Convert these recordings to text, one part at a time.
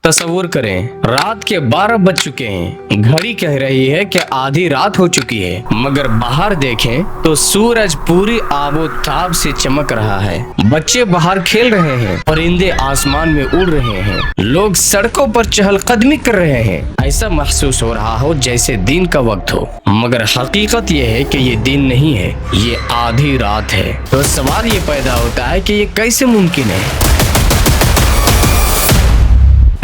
तस्वुर करें, रात के 12 बज चुके हैं। घड़ी कह रही है कि आधी रात हो चुकी है, मगर बाहर देखें तो सूरज पूरी आबोताब से चमक रहा है। बच्चे बाहर खेल रहे हैं, परिंदे आसमान में उड़ रहे हैं, लोग सड़कों पर चहलकदमी कर रहे हैं। ऐसा महसूस हो रहा हो जैसे दिन का वक्त हो, मगर हकीकत ये है कि ये दिन नहीं है, ये आधी रात है। तो सवाल ये पैदा होता है कि ये कैसे मुमकिन है।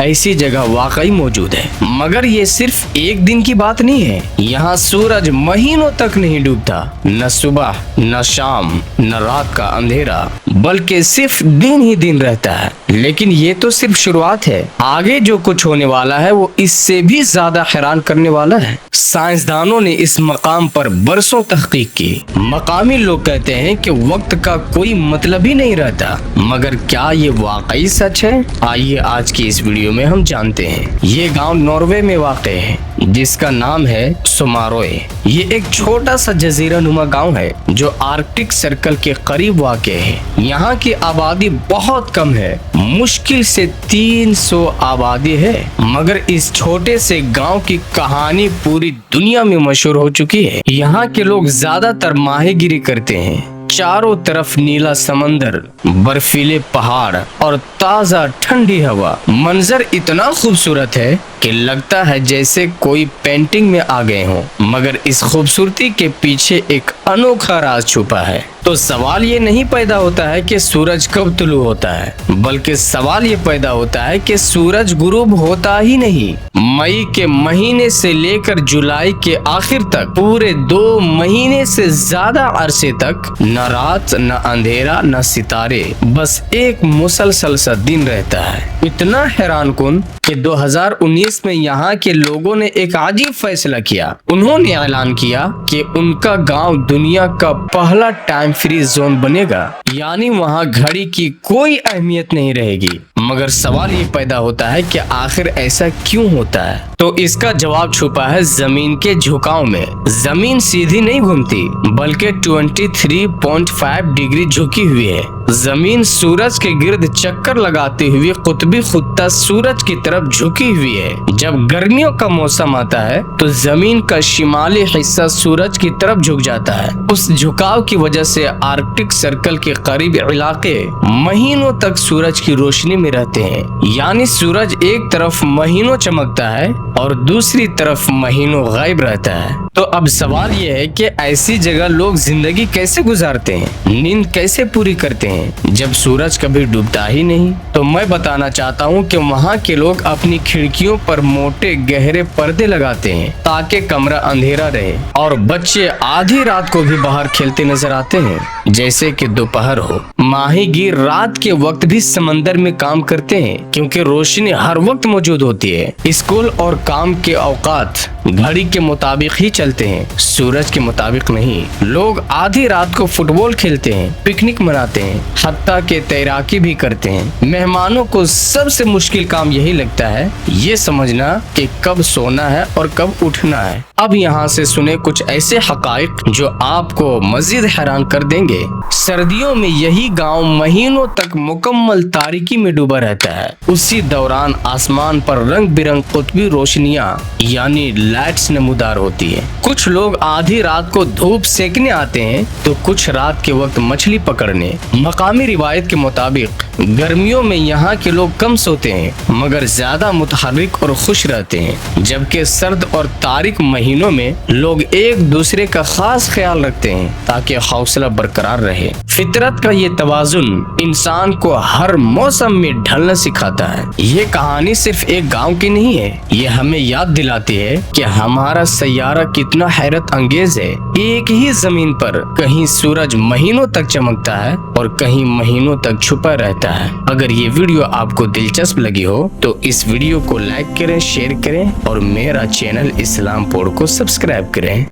ऐसी जगह वाकई मौजूद है, मगर ये सिर्फ एक दिन की बात नहीं है। यहाँ सूरज महीनों तक नहीं डूबता, न सुबह न शाम न रात का अंधेरा, बल्कि सिर्फ दिन ही दिन रहता है। लेकिन ये तो सिर्फ शुरुआत है, आगे जो कुछ होने वाला है वो इससे भी ज्यादा हैरान करने वाला है। साइंसदानों ने इस मकाम पर बरसों तहकीक की। मकामी लोग कहते हैं कि वक्त का कोई मतलब ही नहीं रहता, मगर क्या ये वाकई सच है? आइए आज की इस वीडियो में हम जानते हैं। ये गांव नॉर्वे में वाक़ है, जिसका नाम है सोमारोए। ये एक छोटा सा जजीरा नुमा गाँव है जो आर्कटिक सर्कल के करीब वाक़ है। यहाँ की आबादी बहुत कम है, मुश्किल से 300 आबादी है, मगर इस छोटे से गांव की कहानी पूरी दुनिया में मशहूर हो चुकी है। यहाँ के लोग ज्यादातर माहीगिरी करते हैं। चारों तरफ नीला समंदर, बर्फीले पहाड़ और ताजा ठंडी हवा। मंजर इतना खूबसूरत है कि लगता है जैसे कोई पेंटिंग में आ गए हों, मगर इस खूबसूरती के पीछे एक अनोखा राज छुपा है। तो सवाल ये नहीं पैदा होता है कि सूरज कब तुलू होता है, बल्कि सवाल ये पैदा होता है कि सूरज गुरूब होता ही नहीं। मई के महीने से लेकर जुलाई के आखिर तक पूरे 2 महीने से ज्यादा अरसे तक न रात न अंधेरा न सितारे, बस एक मुसलसल सा दिन रहता है। इतना हैरान कुन कि 2019 में यहाँ के लोगों ने एक अजीब फैसला किया। उन्होंने ऐलान किया कि उनका गांव दुनिया का पहला टाइम फ्री जोन बनेगा, यानी वहाँ घड़ी की कोई अहमियत नहीं रहेगी। मगर सवाल ये पैदा होता है कि आखिर ऐसा क्यों होता है? तो इसका जवाब छुपा है जमीन के झुकाव में। जमीन सीधी नहीं घूमती, बल्कि 23.5 डिग्री झुकी हुई है। जमीन सूरज के गिर्द चक्कर लगाते हुए कुतबी खुत्ता सूरज की तरफ झुकी हुई है। जब गर्मियों का मौसम आता है तो जमीन का शिमाली हिस्सा सूरज की तरफ झुक जाता है। उस झुकाव की वजह से आर्कटिक सर्कल के करीब इलाके महीनों तक सूरज की रोशनी में रहते हैं। यानी सूरज एक तरफ महीनों चमकता है और दूसरी तरफ महीनों गायब रहता है। तो अब सवाल ये है कि ऐसी जगह लोग जिंदगी कैसे गुजारते हैं, नींद कैसे पूरी करते हैं जब सूरज कभी डूबता ही नहीं? तो मैं बताना चाहता हूँ कि वहाँ के लोग अपनी खिड़कियों पर मोटे गहरे पर्दे लगाते हैं ताकि कमरा अंधेरा रहे, और बच्चे आधी रात को भी बाहर खेलते नजर आते हैं जैसे कि दोपहर हो। माहीगीर रात के वक्त भी समंदर में काम करते हैं क्योंकि रोशनी हर वक्त मौजूद होती है। स्कूल और काम के औकात घड़ी के मुताबिक ही चलते हैं, सूरज के मुताबिक नहीं। लोग आधी रात को फुटबॉल खेलते हैं, पिकनिक मनाते हैं, हत्ता के तैराकी भी करते हैं। मेहमानों को सबसे मुश्किल काम यही लगता है, ये समझना कि कब सोना है और कब उठना है। अब यहाँ से सुने कुछ ऐसे हकाइक जो आपको मजीद हैरान कर देंगे। सर्दियों में यही गांव महीनों तक मुकम्मल तारीकी में डूबा रहता है। उसी दौरान आसमान पर रंग बिरंग कुतबी रोशनियां यानी लाइट्स नमूदार होती है। कुछ लोग आधी रात को धूप सेकने आते हैं तो कुछ रात के वक्त मछली पकड़ने। मकामी रिवायत के मुताबिक गर्मियों में यहाँ के लोग कम सोते हैं, मगर ज्यादा मुतहर्रिक और खुश रहते हैं, जबकि सर्द और तारीक महीनों में लोग एक दूसरे का खास ख्याल रखते हैं ताकि हौसला बरकरार रहे। फितरत का ये तवाजुन इंसान को हर मौसम में ढलना सिखाता है। ये कहानी सिर्फ एक गांव की नहीं है, ये हमें याद दिलाती है कि हमारा सैयारा कितना हैरत अंगेज है। एक ही जमीन पर कहीं सूरज महीनों तक चमकता है और कहीं महीनों तक छुपा रहता है। अगर ये वीडियो आपको दिलचस्प लगी हो तो इस वीडियो को लाइक करें, शेयर करें और मेरा चैनल इस्लाम पोड को सब्सक्राइब करें।